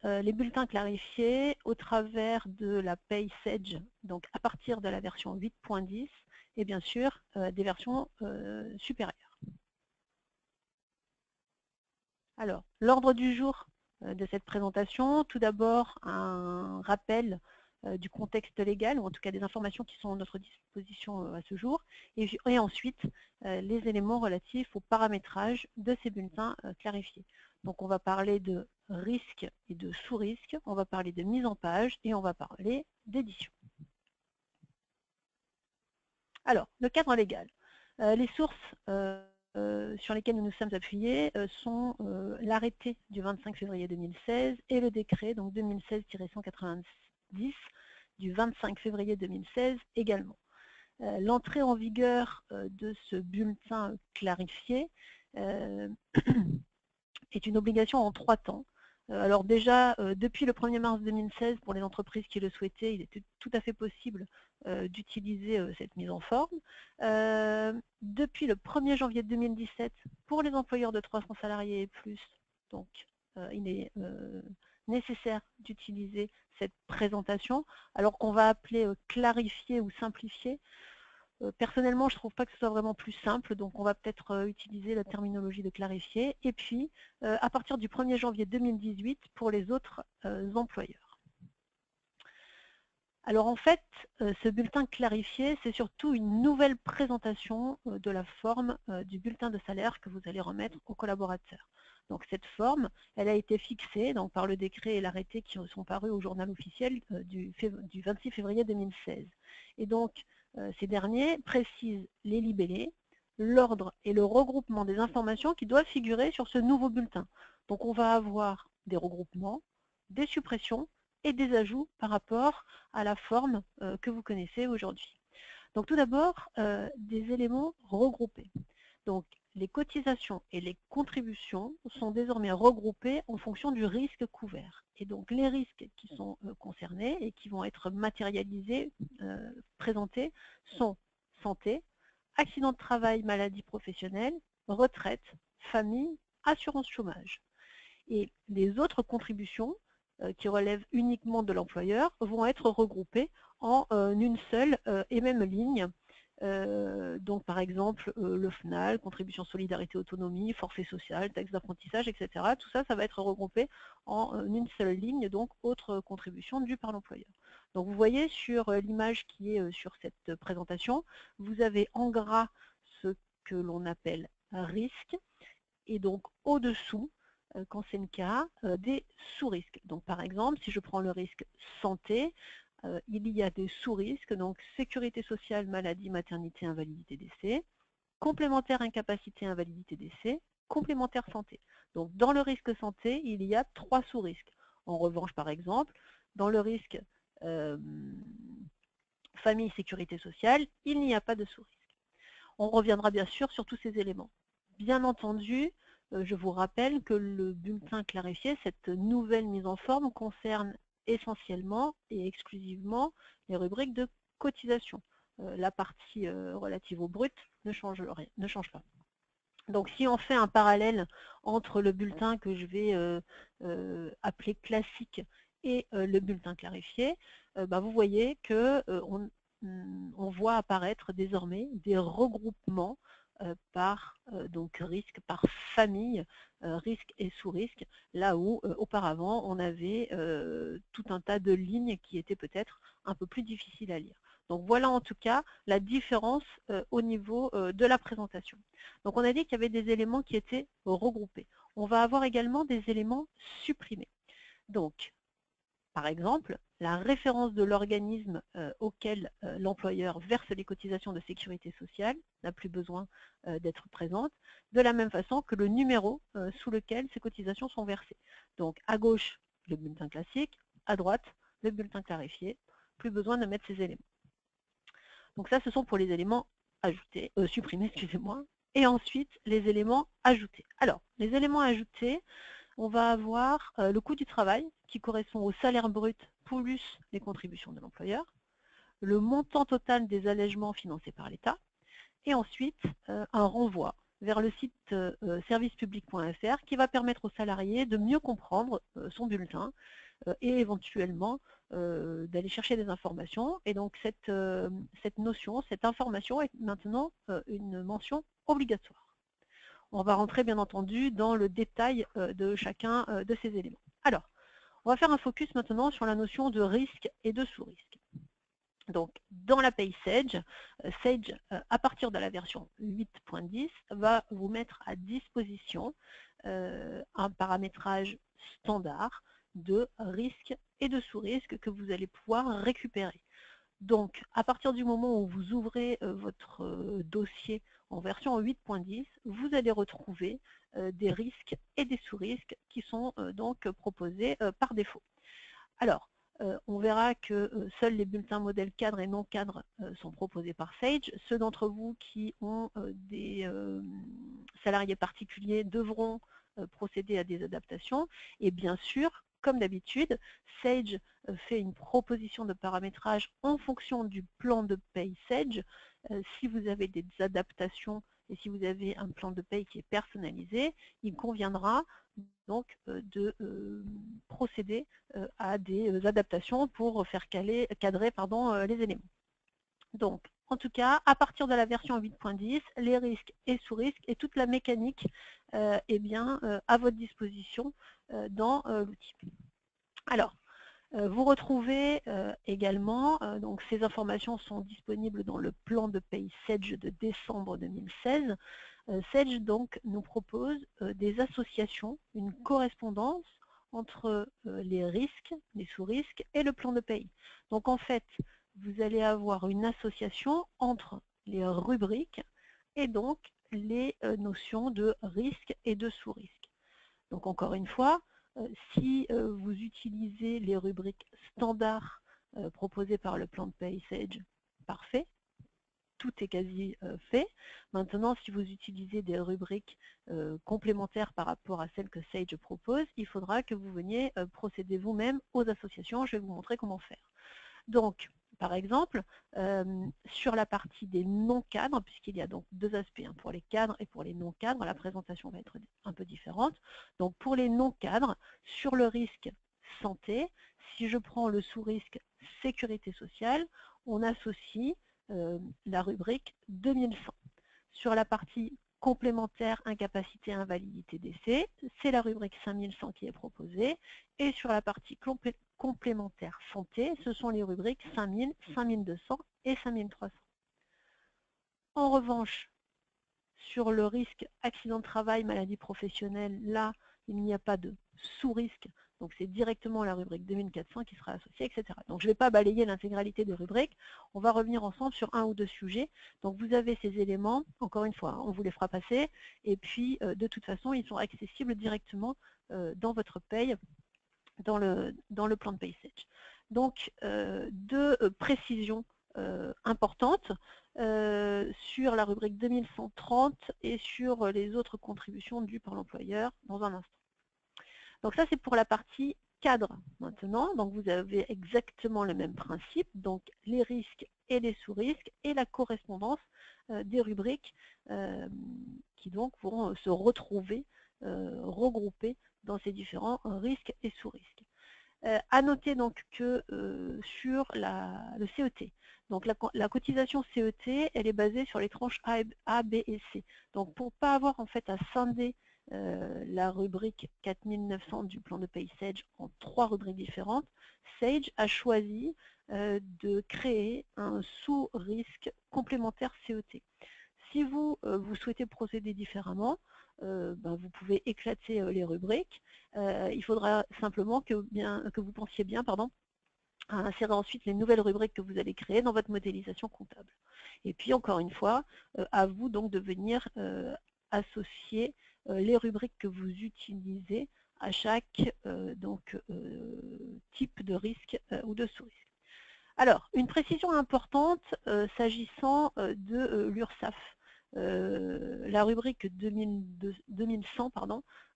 les bulletins clarifiés au travers de la paye Sage, donc à partir de la version 8.10 et bien sûr des versions supérieures. Alors, l'ordre du jour de cette présentation, tout d'abord un rappel du contexte légal, ou en tout cas des informations qui sont à notre disposition à ce jour, et ensuite les éléments relatifs au paramétrage de ces bulletins clarifiés. Donc on va parler de risque et de sous-risque, on va parler de mise en page et on va parler d'édition. Alors, le cadre légal. Les sources sur lesquelles nous nous sommes appuyés sont l'arrêté du 25 février 2016 et le décret donc 2016-190 du 25 février 2016 également. L'entrée en vigueur de ce bulletin clarifié est une obligation en 3 temps. Alors déjà, depuis le 1er mars 2016, pour les entreprises qui le souhaitaient, il était tout à fait possible d'utiliser cette mise en forme. Depuis le 1er janvier 2017, pour les employeurs de 300 salariés et plus, donc il est nécessaire d'utiliser cette présentation, alors qu'on va appeler clarifier ou simplifier. Personnellement, je ne trouve pas que ce soit vraiment plus simple, donc on va peut-être utiliser la terminologie de clarifier. Et puis, à partir du 1er janvier 2018, pour les autres employeurs. Alors en fait, ce bulletin clarifié, c'est surtout une nouvelle présentation de la forme du bulletin de salaire que vous allez remettre aux collaborateurs. Donc cette forme, elle a été fixée donc, par le décret et l'arrêté qui sont parus au journal officiel du 26 février 2016. Et donc, ces derniers précisent les libellés, l'ordre et le regroupement des informations qui doivent figurer sur ce nouveau bulletin. Donc on va avoir des regroupements, des suppressions et des ajouts par rapport à la forme que vous connaissez aujourd'hui. Donc tout d'abord, des éléments regroupés. Donc les cotisations et les contributions sont désormais regroupées en fonction du risque couvert. Et donc les risques qui sont concernés et qui vont être matérialisés, présentés, sont santé, accident de travail, maladie professionnelle, retraite, famille, assurance chômage. Et les autres contributions qui relèvent uniquement de l'employeur vont être regroupées en une seule et même ligne. Donc par exemple le FNAL, contribution solidarité autonomie, forfait social, taxe d'apprentissage, etc. Tout ça, ça va être regroupé en une seule ligne, donc autre contribution due par l'employeur. Donc vous voyez sur l'image qui est sur cette présentation, vous avez en gras ce que l'on appelle risque, et donc au-dessous, quand c'est le cas, des sous-risques. Donc par exemple, si je prends le risque santé, il y a des sous-risques, donc sécurité sociale, maladie, maternité, invalidité, décès, complémentaire incapacité, invalidité, décès, complémentaire santé. Donc dans le risque santé, il y a 3 sous-risques. En revanche, par exemple, dans le risque famille, sécurité sociale, il n'y a pas de sous-risque. On reviendra bien sûr sur tous ces éléments. Bien entendu, je vous rappelle que le bulletin clarifié, cette nouvelle mise en forme, concerne essentiellement et exclusivement les rubriques de cotisation. La partie relative au brut ne change rien, ne change pas. Donc si on fait un parallèle entre le bulletin que je vais appeler classique et le bulletin clarifié, vous voyez que on voit apparaître désormais des regroupements par donc risque, par famille, risque et sous-risque, là où auparavant on avait tout un tas de lignes qui étaient peut-être un peu plus difficiles à lire. Donc voilà en tout cas la différence au niveau de la présentation. Donc on a dit qu'il y avait des éléments qui étaient regroupés. On va avoir également des éléments supprimés. Donc, par exemple, la référence de l'organisme auquel l'employeur verse les cotisations de sécurité sociale n'a plus besoin d'être présente, de la même façon que le numéro sous lequel ces cotisations sont versées. Donc à gauche, le bulletin classique, à droite, le bulletin clarifié, plus besoin de mettre ces éléments. Donc ça, ce sont pour les éléments ajoutés, supprimés, excusez-moi, et ensuite les éléments ajoutés. Alors, les éléments ajoutés, on va avoir le coût du travail qui correspond au salaire brut plus les contributions de l'employeur, le montant total des allègements financés par l'État, et ensuite un renvoi vers le site servicepublic.fr qui va permettre aux salariés de mieux comprendre son bulletin et éventuellement d'aller chercher des informations. Et donc cette notion, cette information est maintenant une mention obligatoire. On va rentrer bien entendu dans le détail de chacun de ces éléments. Alors, on va faire un focus maintenant sur la notion de risque et de sous-risque. Donc, dans l'API Sage, Sage, à partir de la version 8.10, va vous mettre à disposition un paramétrage standard de risque et de sous-risque que vous allez pouvoir récupérer. Donc, à partir du moment où vous ouvrez votre dossier en version 8.10, vous allez retrouver des risques et des sous-risques qui sont donc proposés par défaut. Alors, on verra que seuls les bulletins modèles cadres et non cadres sont proposés par Sage. Ceux d'entre vous qui ont des salariés particuliers devront procéder à des adaptations. Et bien sûr, comme d'habitude, Sage fait une proposition de paramétrage en fonction du plan de paye Sage. Si vous avez des adaptations et si vous avez un plan de paye qui est personnalisé, il conviendra donc de procéder à des adaptations pour faire cadrer les éléments. Donc, en tout cas, à partir de la version 8.10, les risques et sous-risques et toute la mécanique est bien à votre disposition dans l'outil. Alors, vous retrouvez également, donc ces informations sont disponibles dans le plan de paye Sage de décembre 2016. Sage donc nous propose des associations, une correspondance entre les risques, les sous-risques et le plan de paye. Donc en fait, vous allez avoir une association entre les rubriques et donc les notions de risque et de sous-risque. Donc encore une fois, si vous utilisez les rubriques standards proposées par le plan de paye Sage, parfait, tout est quasi fait. Maintenant, si vous utilisez des rubriques complémentaires par rapport à celles que Sage propose, il faudra que vous veniez procéder vous-même aux associations. Je vais vous montrer comment faire. Donc, par exemple, sur la partie des non-cadres, puisqu'il y a donc deux aspects, hein, pour les cadres et pour les non-cadres, la présentation va être un peu différente. Donc pour les non-cadres, sur le risque santé, si je prends le sous-risque sécurité sociale, on associe la rubrique 2100. Sur la partie complémentaire incapacité, invalidité, décès, c'est la rubrique 5100 qui est proposée. Et sur la partie complémentaire santé, ce sont les rubriques 5000, 5200 et 5300. En revanche, sur le risque accident de travail, maladie professionnelle, là, il n'y a pas de sous-risque. Donc c'est directement la rubrique 2400 qui sera associée, etc. Donc je ne vais pas balayer l'intégralité des rubriques, on va revenir ensemble sur un ou deux sujets. Donc vous avez ces éléments, encore une fois, on vous les fera passer, et puis de toute façon, ils sont accessibles directement dans votre paye, dans le plan de paye Sage. Donc deux précisions importantes sur la rubrique 2130 et sur les autres contributions dues par l'employeur dans un instant. Donc ça, c'est pour la partie cadre maintenant. Donc vous avez exactement le même principe, donc les risques et les sous-risques et la correspondance des rubriques qui donc vont se retrouver regroupées dans ces différents risques et sous-risques. À noter donc que sur le CET, donc la cotisation CET, elle est basée sur les tranches A, B et C. Donc pour ne pas avoir en fait à scinder la rubrique 4900 du plan de paye Sage en 3 rubriques différentes, Sage a choisi de créer un sous-risque complémentaire CET. Si vous souhaitez procéder différemment, vous pouvez éclater les rubriques. Il faudra simplement que vous pensiez bien à insérer ensuite les nouvelles rubriques que vous allez créer dans votre modélisation comptable. Et puis encore une fois, à vous donc de venir associer les rubriques que vous utilisez à chaque type de risque ou de sous-risque. Alors, une précision importante s'agissant de l'URSSAF. La rubrique 2100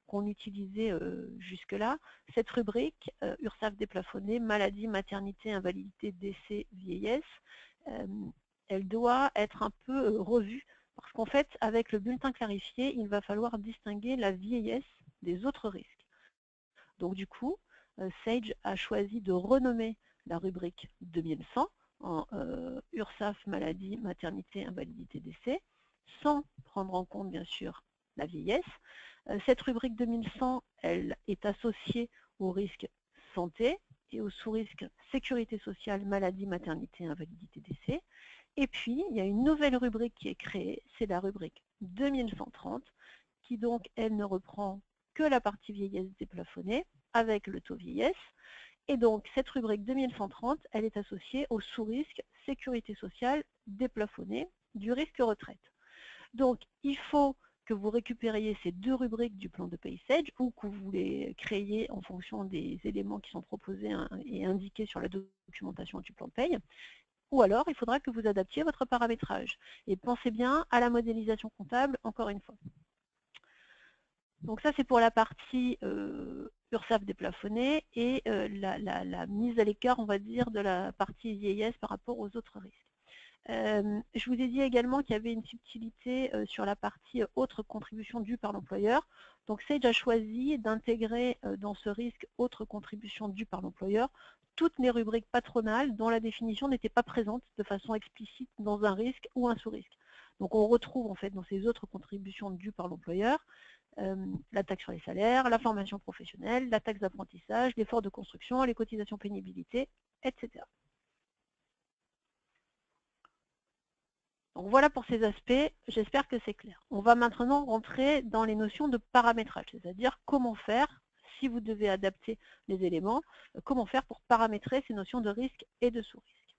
qu'on utilisait jusque-là, cette rubrique, URSSAF déplafonné, maladie, maternité, invalidité, décès, vieillesse, elle doit être un peu revue Parce qu'en fait, avec le bulletin clarifié, il va falloir distinguer la vieillesse des autres risques. Donc du coup, Sage a choisi de renommer la rubrique 2100 en URSSAF, maladie, maternité, invalidité, décès, sans prendre en compte bien sûr la vieillesse. Cette rubrique 2100, elle est associée au risque santé et au sous-risque sécurité sociale, maladie, maternité, invalidité, décès. Et puis, il y a une nouvelle rubrique qui est créée, c'est la rubrique 2130, qui donc, elle ne reprend que la partie vieillesse déplafonnée avec le taux vieillesse. Et donc, cette rubrique 2130, elle est associée au sous-risque sécurité sociale déplafonné du risque retraite. Donc, il faut que vous récupériez ces deux rubriques du plan de paye Sage ou que vous les créiez en fonction des éléments qui sont proposés et indiqués sur la documentation du plan de paye. Ou alors, il faudra que vous adaptiez votre paramétrage. Et pensez bien à la modélisation comptable, encore une fois. Donc ça, c'est pour la partie URSSAF déplafonnée et la mise à l'écart, on va dire, de la partie vieillesse par rapport aux autres risques. Je vous ai dit également qu'il y avait une subtilité sur la partie autres contributions dues par l'employeur. Donc Sage a choisi d'intégrer dans ce risque autres contributions dues par l'employeur toutes les rubriques patronales dont la définition n'était pas présente de façon explicite dans un risque ou un sous-risque. Donc on retrouve en fait dans ces autres contributions dues par l'employeur la taxe sur les salaires, la formation professionnelle, la taxe d'apprentissage, l'effort de construction, les cotisations pénibilité, etc. Donc voilà pour ces aspects, j'espère que c'est clair. On va maintenant rentrer dans les notions de paramétrage, c'est-à-dire comment faire, si vous devez adapter les éléments, comment faire pour paramétrer ces notions de risque et de sous-risque.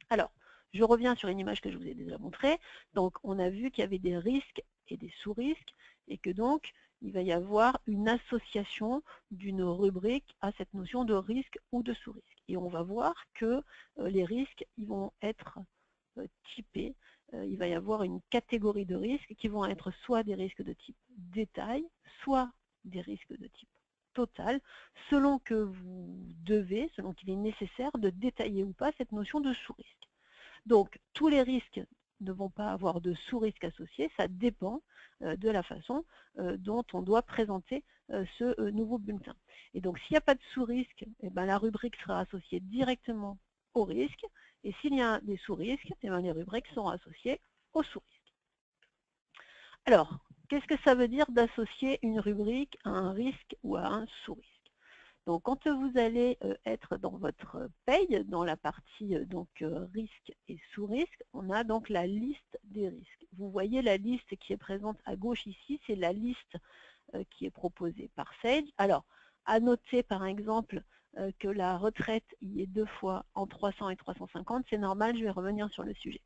Alors, je reviens sur une image que je vous ai déjà montrée. Donc, on a vu qu'il y avait des risques et des sous-risques, et que donc, il va y avoir une association d'une rubrique à cette notion de risque ou de sous-risque. Et on va voir que les risques, ils vont être typés. Il va y avoir une catégorie de risques qui vont être soit des risques de type détail, soit des risques de type total, selon que vous devez, selon qu'il est nécessaire de détailler ou pas cette notion de sous-risque. Donc, tous les risques ne vont pas avoir de sous-risque associé, ça dépend de la façon dont on doit présenter ce nouveau bulletin. Et donc, s'il n'y a pas de sous-risque, eh ben, la rubrique sera associée directement au risque, et s'il y a des sous-risques, eh ben, les rubriques seront associées aux sous-risques. Alors, qu'est-ce que ça veut dire d'associer une rubrique à un risque ou à un sous-risque? Donc, quand vous allez être dans votre paye, dans la partie risque et sous-risque, on a donc la liste des risques. Vous voyez la liste qui est présente à gauche ici, c'est la liste qui est proposée par Sage. Alors, à noter par exemple que la retraite y est 2 fois en 300 et 350, c'est normal, je vais revenir sur le sujet.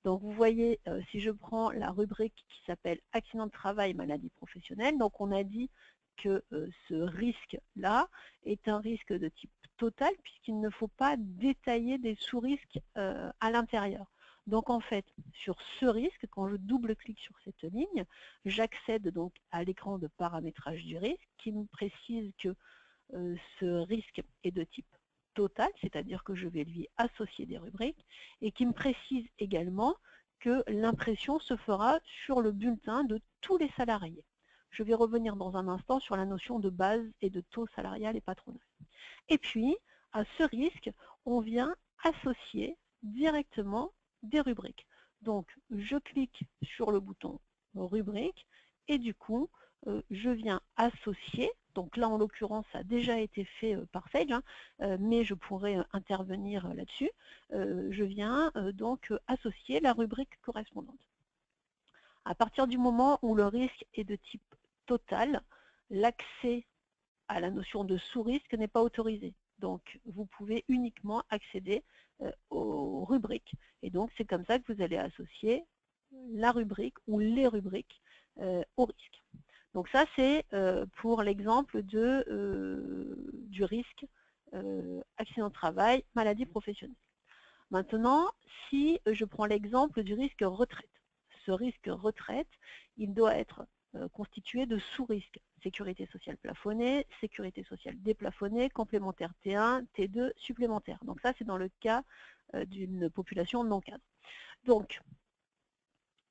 Donc vous voyez, si je prends la rubrique qui s'appelle accident de travail, maladie professionnelle, donc on a dit que ce risque-là est un risque de type total puisqu'il ne faut pas détailler des sous-risques à l'intérieur. Donc en fait, sur ce risque, quand je double-clique sur cette ligne, j'accède donc à l'écran de paramétrage du risque qui me précise que ce risque est de type total, c'est-à-dire que je vais lui associer des rubriques, et qui me précise également que l'impression se fera sur le bulletin de tous les salariés. Je vais revenir dans un instant sur la notion de base et de taux salarial et patronal. Et puis, à ce risque, on vient associer directement des rubriques. Donc, je clique sur le bouton rubrique et du coup, je viens associer. Donc là, en l'occurrence, ça a déjà été fait par Sage, mais je pourrais intervenir là-dessus. Je viens donc associer la rubrique correspondante. À partir du moment où le risque est de type total, l'accès à la notion de sous-risque n'est pas autorisé. Donc, vous pouvez uniquement accéder aux rubriques. Et donc, c'est comme ça que vous allez associer la rubrique ou les rubriques au risque. Donc ça, c'est pour l'exemple du risque accident de travail, maladie professionnelle. Maintenant, si je prends l'exemple du risque retraite, ce risque retraite, il doit être constitué de sous-risques. Sécurité sociale plafonnée, sécurité sociale déplafonnée, complémentaire T1, T2 supplémentaire. Donc ça, c'est dans le cas d'une population non cadre. Donc,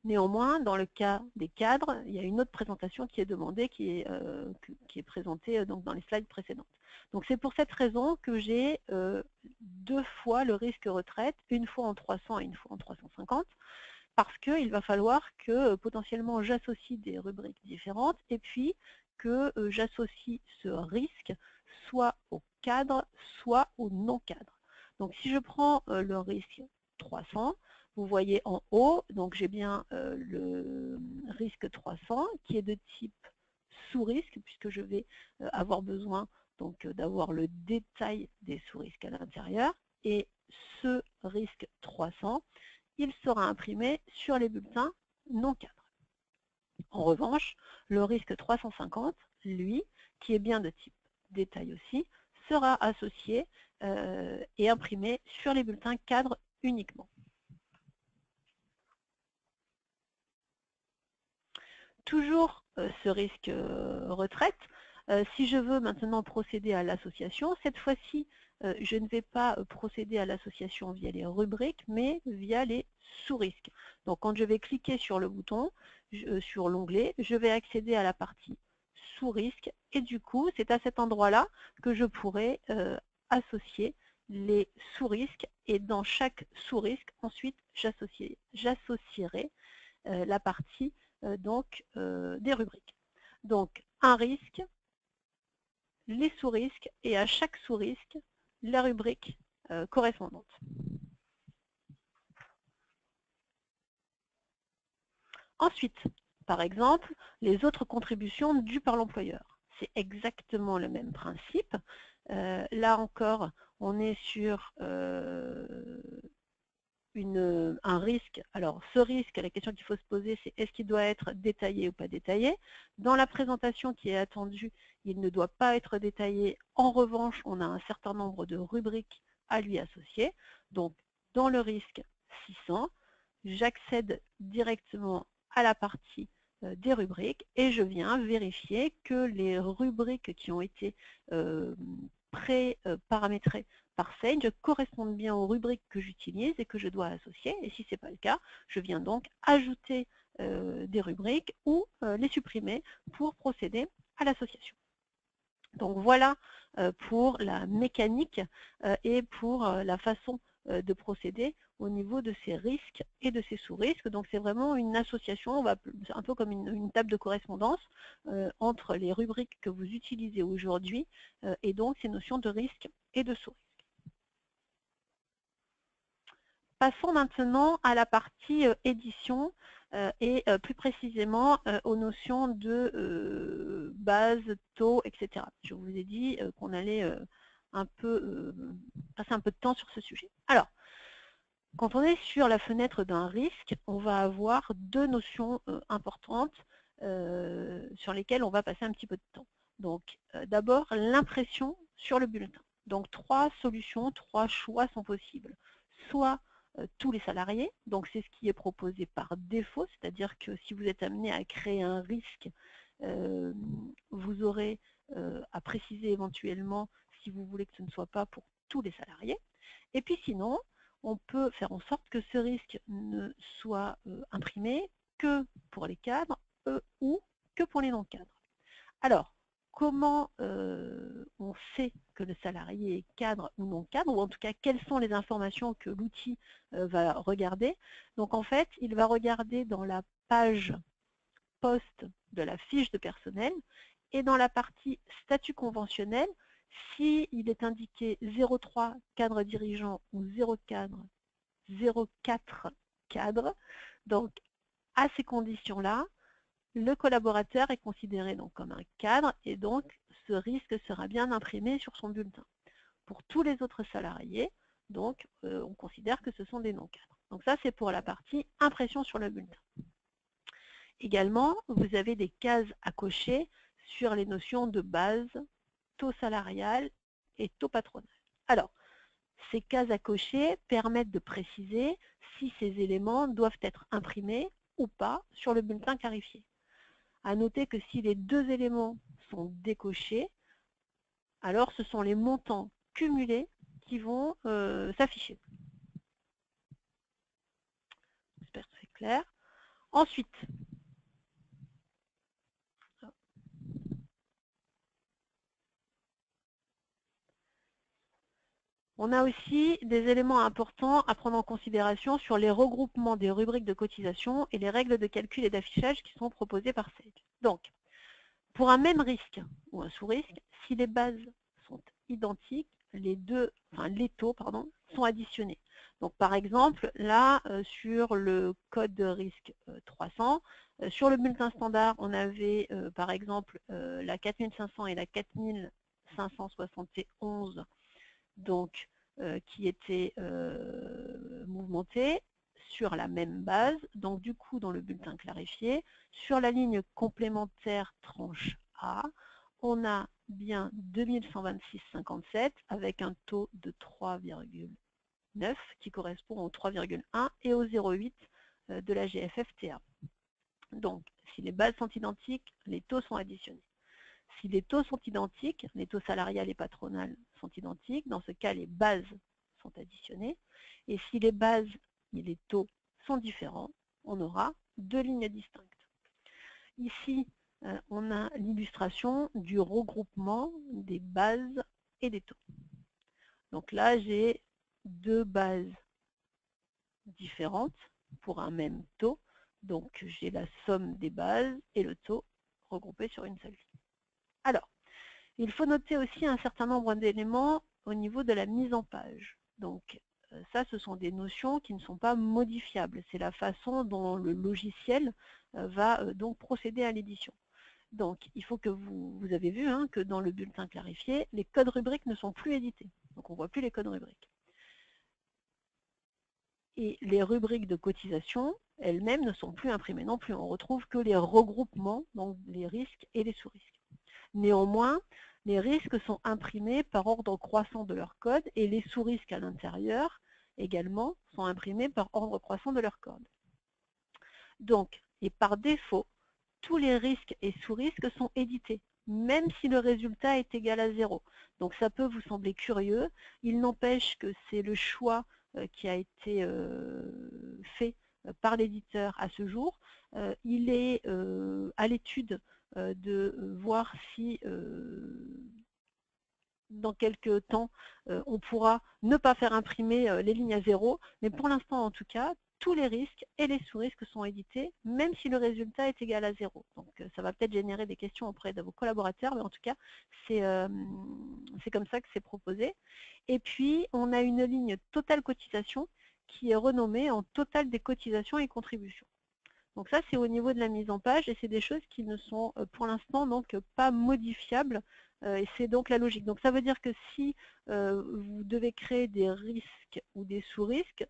Néanmoins, dans le cas des cadres, il y a une autre présentation qui est demandée, qui est présentée donc, dans les slides précédentes. Donc c'est pour cette raison que j'ai 2 fois le risque retraite, une fois en 300 et une fois en 350, parce qu'il va falloir que potentiellement j'associe des rubriques différentes et puis que j'associe ce risque soit au cadre, soit au non-cadre. Donc si je prends le risque 300, vous voyez en haut, donc j'ai bien le risque 300 qui est de type sous-risque, puisque je vais avoir besoin d'avoir le détail des sous-risques à l'intérieur. Et ce risque 300, il sera imprimé sur les bulletins non cadres. En revanche, le risque 350, lui, qui est bien de type détail aussi, sera associé et imprimé sur les bulletins cadres uniquement. Toujours ce risque retraite, si je veux maintenant procéder à l'association, cette fois-ci, je ne vais pas procéder à l'association via les rubriques, mais via les sous-risques. Donc quand je vais cliquer sur le bouton, sur l'onglet, je vais accéder à la partie sous-risques, et du coup, c'est à cet endroit-là que je pourrai associer les sous-risques, et dans chaque sous-risque, ensuite, j'associerai la partie des rubriques. Donc, un risque, les sous-risques, et à chaque sous-risque, la rubrique correspondante. Ensuite, par exemple, les autres contributions dues par l'employeur. C'est exactement le même principe. Là encore, on est sur un risque. Alors, ce risque, la question qu'il faut se poser, c'est est-ce qu'il doit être détaillé ou pas détaillé? Dans la présentation qui est attendue, il ne doit pas être détaillé. En revanche, on a un certain nombre de rubriques à lui associer. Donc, dans le risque 600, j'accède directement à la partie des rubriques et je viens vérifier que les rubriques qui ont été pré-paramétrées par Sage correspondent bien aux rubriques que j'utilise et que je dois associer. Et si ce n'est pas le cas, je viens donc ajouter des rubriques ou les supprimer pour procéder à l'association. Donc voilà pour la mécanique et pour la façon de procéder au niveau de ces risques et de ces sous-risques. Donc c'est vraiment une association, un peu comme une table de correspondance entre les rubriques que vous utilisez aujourd'hui et donc ces notions de risque et de sous-risque. Passons maintenant à la partie édition et plus précisément aux notions de base, taux, etc. Je vous ai dit qu'on allait passer un peu de temps sur ce sujet. Alors, quand on est sur la fenêtre d'un risque, on va avoir 2 notions importantes sur lesquelles on va passer un petit peu de temps. Donc, d'abord, l'impression sur le bulletin. Donc, 3 solutions, 3 choix sont possibles. Soit tous les salariés, donc c'est ce qui est proposé par défaut, c'est-à-dire que si vous êtes amené à créer un risque, vous aurez à préciser éventuellement si vous voulez que ce ne soit pas pour tous les salariés. Et puis sinon, on peut faire en sorte que ce risque ne soit imprimé que pour les cadres ou que pour les non-cadres. Alors, comment on sait que le salarié est cadre ou non cadre, ou en tout cas quelles sont les informations que l'outil va regarder? Donc en fait, il va regarder dans la page poste de la fiche de personnel et dans la partie statut conventionnel, s'il est indiqué 03 cadre dirigeant ou 04 cadre, donc à ces conditions-là, le collaborateur est considéré donc comme un cadre et donc ce risque sera bien imprimé sur son bulletin. Pour tous les autres salariés, donc on considère que ce sont des non-cadres. Donc ça c'est pour la partie impression sur le bulletin. Également, vous avez des cases à cocher sur les notions de base, taux salarial et taux patronal. Alors, ces cases à cocher permettent de préciser si ces éléments doivent être imprimés ou pas sur le bulletin clarifié. À noter que si les 2 éléments sont décochés, alors ce sont les montants cumulés qui vont s'afficher. J'espère que c'est clair. Ensuite, on a aussi des éléments importants à prendre en considération sur les regroupements des rubriques de cotisation et les règles de calcul et d'affichage qui sont proposées par Sage. Donc, pour un même risque ou un sous-risque, si les bases sont identiques, les taux sont additionnés. Donc, par exemple, là, sur le code de risque 300, sur le bulletin standard, on avait, par exemple, la 4500 et la 4571 donc, qui étaient mouvementés sur la même base. Donc du coup, dans le bulletin clarifié, sur la ligne complémentaire tranche A, on a bien 2126,57 avec un taux de 3,9 qui correspond au 3,1 et au 0,8 de la GFF-TA. Donc, si les bases sont identiques, les taux sont additionnés. Si les taux sont identiques, les taux salariales et patronales sont identiques, dans ce cas, les bases sont additionnées. Et si les bases et les taux sont différents, on aura deux lignes distinctes. Ici, on a l'illustration du regroupement des bases et des taux. Donc là, j'ai deux bases différentes pour un même taux. Donc, j'ai la somme des bases et le taux regroupés sur une seule ligne. Alors, il faut noter aussi un certain nombre d'éléments au niveau de la mise en page. Donc ça, ce sont des notions qui ne sont pas modifiables. C'est la façon dont le logiciel va donc procéder à l'édition. Donc il faut que vous avez vu que dans le bulletin clarifié, les codes rubriques ne sont plus édités. Donc on ne voit plus les codes rubriques. Et les rubriques de cotisation elles-mêmes ne sont plus imprimées non plus. On retrouve que les regroupements, donc les risques et les sous-risques. Néanmoins, les risques sont imprimés par ordre croissant de leur code et les sous-risques à l'intérieur également sont imprimés par ordre croissant de leur code. Donc, et par défaut, tous les risques et sous-risques sont édités, même si le résultat est égal à 0. Donc ça peut vous sembler curieux, il n'empêche que c'est le choix qui a été fait par l'éditeur à ce jour. Il est à l'étude de voir si dans quelques temps on pourra ne pas faire imprimer les lignes à 0, mais pour l'instant en tout cas, tous les risques et les sous-risques sont édités, même si le résultat est égal à 0. Donc ça va peut-être générer des questions auprès de vos collaborateurs, mais en tout cas, c'est comme ça que c'est proposé. Et puis, on a une ligne totale cotisation qui est renommée en total des cotisations et contributions. Donc ça, c'est au niveau de la mise en page, et c'est des choses qui ne sont pour l'instant donc pas modifiables, et c'est donc la logique. Donc ça veut dire que si vous devez créer des risques ou des sous-risques,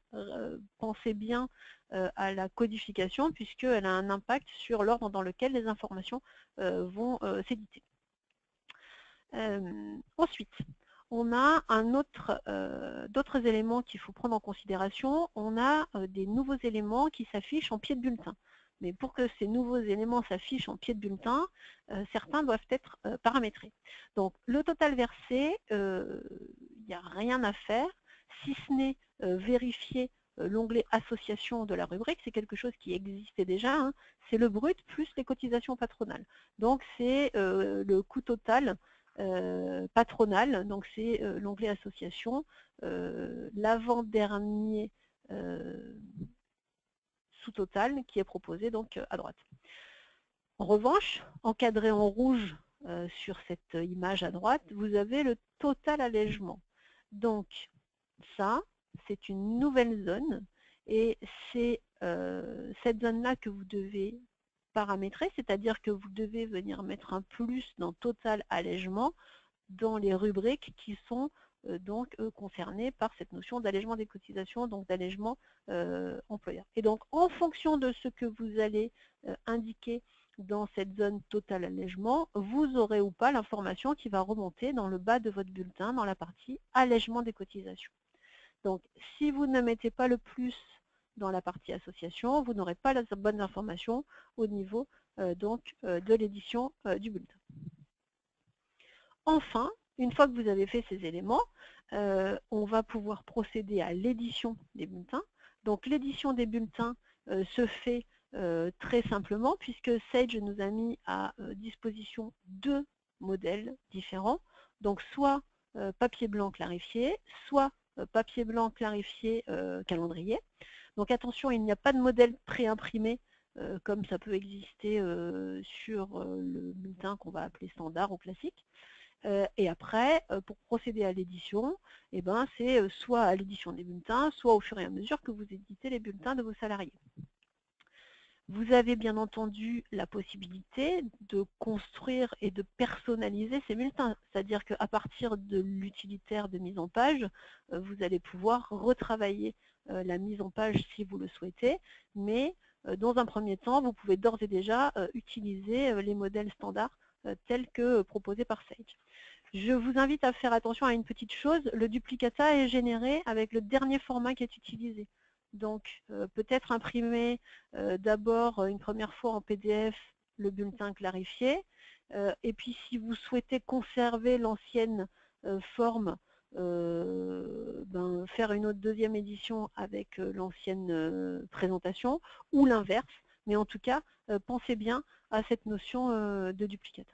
pensez bien à la codification, puisqu'elle a un impact sur l'ordre dans lequel les informations vont s'éditer. Ensuite, on a d'autres éléments qu'il faut prendre en considération. On a des nouveaux éléments qui s'affichent en pied de bulletin. Mais pour que ces nouveaux éléments s'affichent en pied de bulletin, certains doivent être paramétrés. Donc le total versé, il n'y a rien à faire, si ce n'est vérifier l'onglet association de la rubrique. C'est quelque chose qui existait déjà, c'est le brut plus les cotisations patronales. Donc c'est le coût total patronal, donc c'est l'onglet association, l'avant-dernier sous-total qui est proposé donc à droite. En revanche, encadré en rouge sur cette image à droite, vous avez le total allègement. Donc ça, c'est une nouvelle zone, et c'est cette zone-là que vous devez paramétrer, c'est-à-dire que vous devez venir mettre un plus dans total allègement dans les rubriques qui sont donc concernées par cette notion d'allègement des cotisations, donc d'allègement employeur. Et donc en fonction de ce que vous allez indiquer dans cette zone total allègement, vous aurez ou pas l'information qui va remonter dans le bas de votre bulletin, dans la partie allègement des cotisations. Donc si vous ne mettez pas le plus dans la partie association, vous n'aurez pas la bonne information au niveau de l'édition du bulletin. Enfin, une fois que vous avez fait ces éléments, on va pouvoir procéder à l'édition des bulletins. Donc l'édition des bulletins se fait très simplement, puisque Sage nous a mis à disposition 2 modèles différents, donc soit papier blanc clarifié, soit papier blanc clarifié calendrier. Donc attention, il n'y a pas de modèle préimprimé comme ça peut exister sur le bulletin qu'on va appeler standard ou classique. Et après, pour procéder à l'édition, eh ben, c'est soit à l'édition des bulletins, soit au fur et à mesure que vous éditez les bulletins de vos salariés. Vous avez bien entendu la possibilité de construire et de personnaliser ces bulletins, c'est-à-dire qu'à partir de l'utilitaire de mise en page, vous allez pouvoir retravailler la mise en page si vous le souhaitez, mais dans un premier temps, vous pouvez d'ores et déjà utiliser les modèles standards tels que proposés par Sage. Je vous invite à faire attention à une petite chose, le duplicata est généré avec le dernier format qui est utilisé. Donc peut-être imprimer d'abord une première fois en PDF le bulletin clarifié, et puis si vous souhaitez conserver l'ancienne forme, faire une autre deuxième édition avec l'ancienne présentation, ou l'inverse, mais en tout cas, pensez bien à cette notion de duplicata.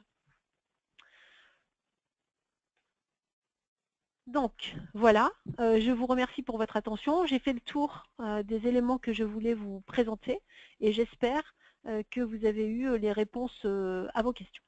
Donc voilà, je vous remercie pour votre attention. J'ai fait le tour des éléments que je voulais vous présenter et j'espère que vous avez eu les réponses à vos questions.